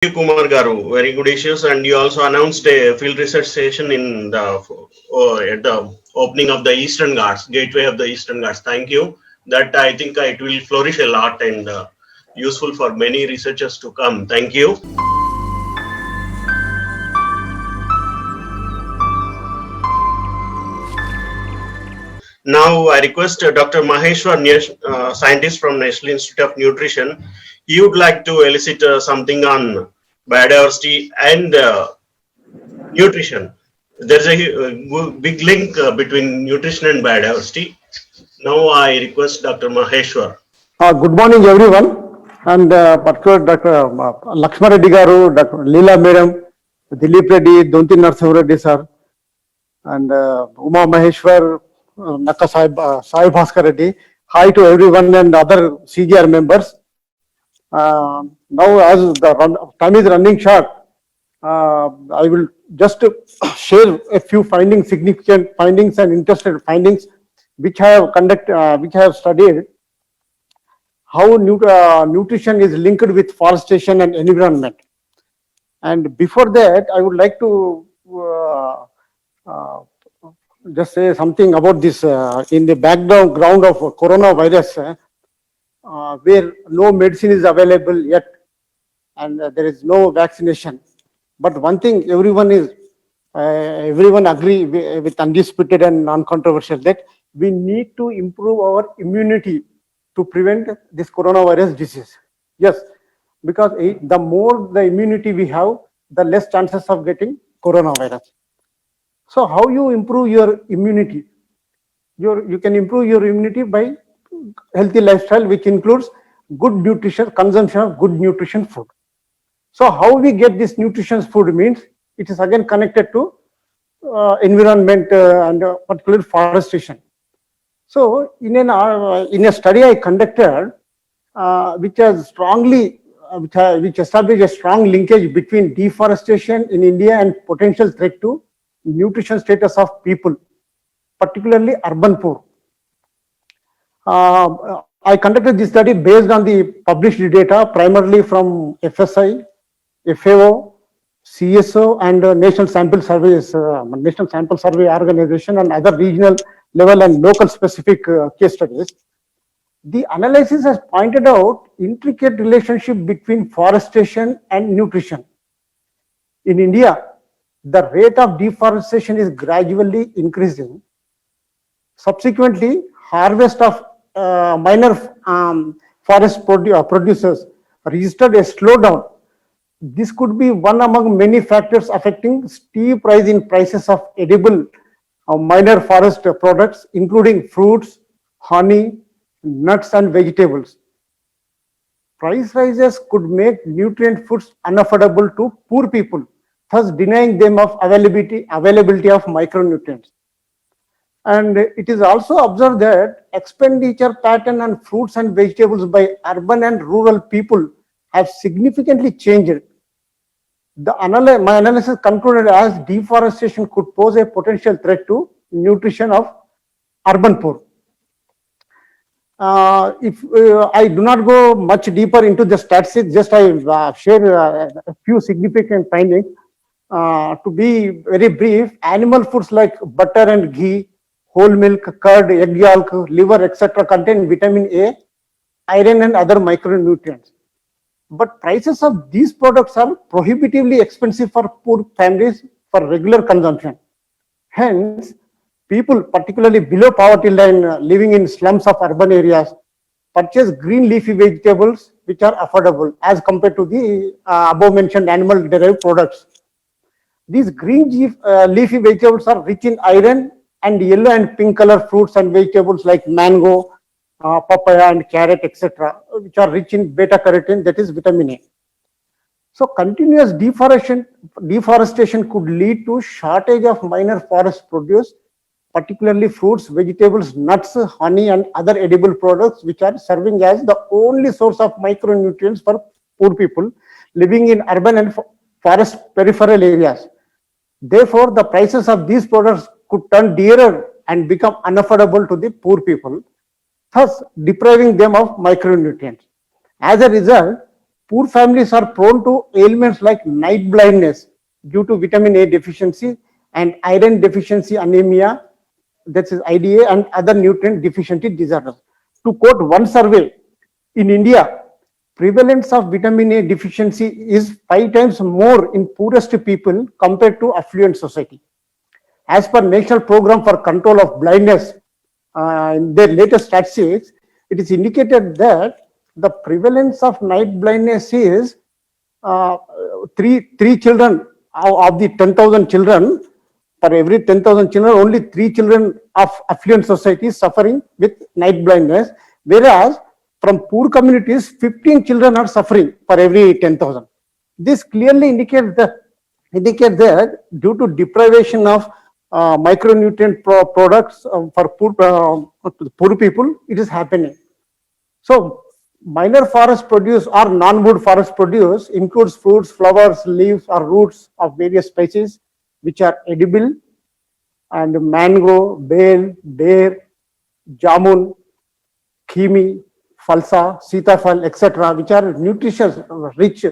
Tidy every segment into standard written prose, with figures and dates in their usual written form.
Kumar Garu, very good issues, and you also announced a field research station in the at the opening of the Eastern Ghats, gateway of the Eastern Ghats. Thank you. That I think it will flourish a lot and useful for many researchers to come. Thank you. Now I request Dr. Maheshwar, scientist from National Institute of Nutrition. He would like to elicit something on biodiversity and nutrition. There's a big link between nutrition and biodiversity. Now I request Dr. Maheshwar. Good morning, everyone, and particularly Dr. Lakshma Reddy Garu, Dr. Leela Madam, Dilip Reddy, Donti Narsimha Reddy sir, and Uma Maheshwar, Nakka Sai Bhaskar Reddy. Hi to everyone and other CGR members. Now, as the time is running short, I will just share a few findings, significant findings and interested findings, which I have which I have studied. How nutrition is linked with forestation and environment. And before that, I would like to just say something about this in the background of coronavirus, where no medicine is available yet and there is no vaccination. But one thing everyone agree with undisputed and non-controversial, that we need to improve our immunity to prevent this coronavirus disease. Yes, because the more the immunity we have, the less chances of getting coronavirus. So how you improve your immunity? You can improve your immunity by healthy lifestyle, which includes good nutrition, consumption of good nutrition food. So how we get this nutritious food means it is again connected to environment and particularly forestation. So in a study I conducted, which has strongly which established a strong linkage between deforestation in India and potential threat to nutrition status of people, particularly urban poor. I conducted this study based on the published data, primarily from FSI, FAO, CSO, and National Sample Survey Organization, and other regional level and local specific case studies. The analysis has pointed out intricate relationship between forestation and nutrition. In India, the rate of deforestation is gradually increasing. Subsequently, harvest of minor forest producers registered a slowdown. This could be one among many factors affecting steep rise in prices of edible minor forest products, including fruits, honey, nuts, and vegetables. Price rises could make nutrient foods unaffordable to poor people, thus denying them of availability of micronutrients. And it is also observed that expenditure pattern on fruits and vegetables by urban and rural people have significantly changed. My analysis concluded as deforestation could pose a potential threat to nutrition of urban poor. If I do not go much deeper into the statistics, just I share a few significant findings. To be very brief, animal foods like butter and ghee, whole milk, curd, egg yolk, liver, etc. contain vitamin A, iron, and other micronutrients. But prices of these products are prohibitively expensive for poor families for regular consumption. Hence, people, particularly below poverty line, living in slums of urban areas, purchase green leafy vegetables which are affordable as compared to the above mentioned animal derived products. These green leafy vegetables are rich in iron, and yellow and pink color fruits and vegetables like mango, papaya, and carrot, etc., which are rich in beta carotene, that is vitamin A. So continuous deforestation could lead to shortage of minor forest produce, particularly fruits, vegetables, nuts, honey, and other edible products, which are serving as the only source of micronutrients for poor people living in urban and forest peripheral areas. Therefore, the prices of these products could turn dearer and become unaffordable to the poor people, thus depriving them of micronutrients. As a result, poor families are prone to ailments like night blindness due to vitamin A deficiency and iron deficiency anemia, that is IDA, and other nutrient deficiency disorders. To quote one survey, in India, prevalence of vitamin A deficiency is 5 times more in poorest people compared to affluent society. As per National Program for Control of Blindness, in their latest statistics, it is indicated that the prevalence of night blindness is uh, three children of the 10,000 children. For every 10,000 children, only 3 children of affluent society is suffering with night blindness, whereas from poor communities, 15 children are suffering for every 10,000. This clearly indicate that due to deprivation of micronutrient products for poor people, it is happening. So minor forest produce or non-wood forest produce includes fruits, flowers, leaves or roots of various species which are edible, and mango, bale, bear, jamun, khimi, falsa, sitafal, etc., which are nutritious, rich,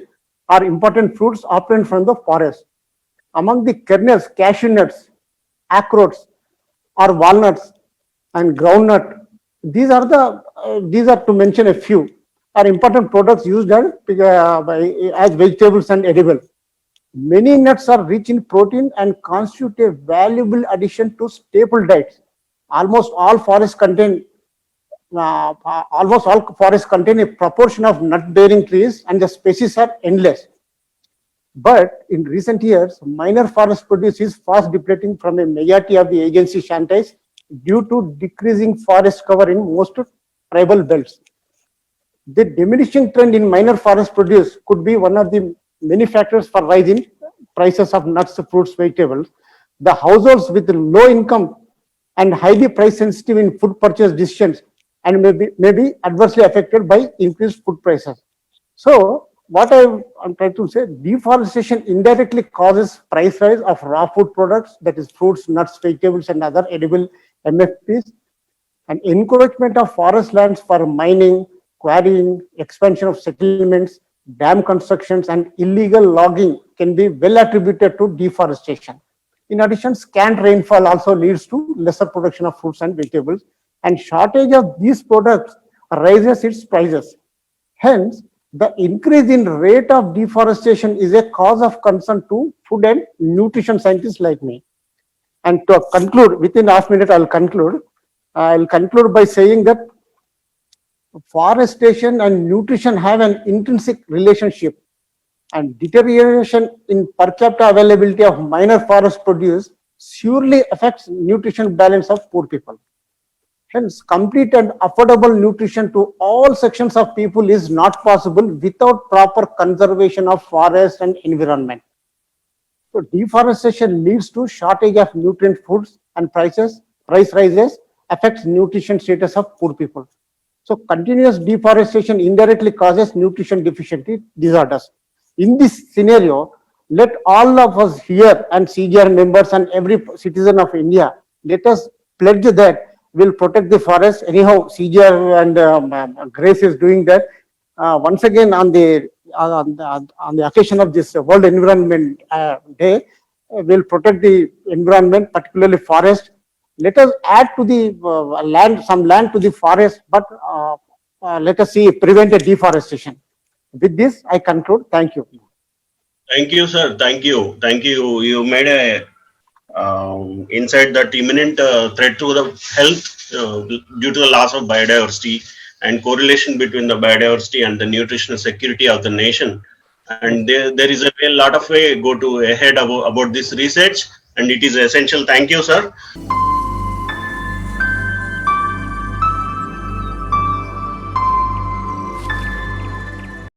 are important fruits obtained from the forest. Among the kernels, cashew nuts, akhrots, or walnuts, and groundnut, these are to mention a few, are important products used as vegetables and edible. Many nuts are rich in protein and constitute a valuable addition to staple diets. Almost all forests contain Almost all forests contain a proportion of nut-bearing trees, and the species are endless. But in recent years, minor forest produce is fast depleting from a majority of the agency shanties due to decreasing forest cover in most tribal belts. The diminishing trend in minor forest produce could be one of the many factors for rising prices of nuts, fruits, vegetables. The households with low income and highly price sensitive in food purchase decisions and may be adversely affected by increased food prices. So what I'm trying to say, deforestation indirectly causes price rise of raw food products, that is fruits, nuts, vegetables, and other edible MFPs, and encroachment of forest lands for mining, quarrying, expansion of settlements, dam constructions, and illegal logging can be well attributed to deforestation. In addition, scant rainfall also leads to lesser production of fruits and vegetables, and shortage of these products raises its prices. Hence, the increase in rate of deforestation is a cause of concern to food and nutrition scientists like me. And to conclude, within half minute, I'll conclude. I'll conclude by saying that forestation and nutrition have an intrinsic relationship, and deterioration in per capita availability of minor forest produce surely affects nutrition balance of poor people. Hence, complete and affordable nutrition to all sections of people is not possible without proper conservation of forest and environment. So deforestation leads to shortage of nutrient foods, and price rises affects nutrition status of poor people. So continuous deforestation indirectly causes nutrition deficiency disorders. In this scenario, let all of us here and CGR members and every citizen of India, let us pledge that we'll protect the forest. Anyhow, CGR and Grace is doing that. Once again, on the occasion of this World Environment Day, we'll protect the environment, particularly forest. Let us add to the some land to the forest, but let us see prevent a deforestation. With this, I conclude. Thank you. Thank you, sir. Thank you. Thank you. You made a insight that imminent threat to the health due to the loss of biodiversity and correlation between the biodiversity and the nutritional security of the nation. And there is a lot of way go to ahead about this research, and it is essential. Thank you, sir.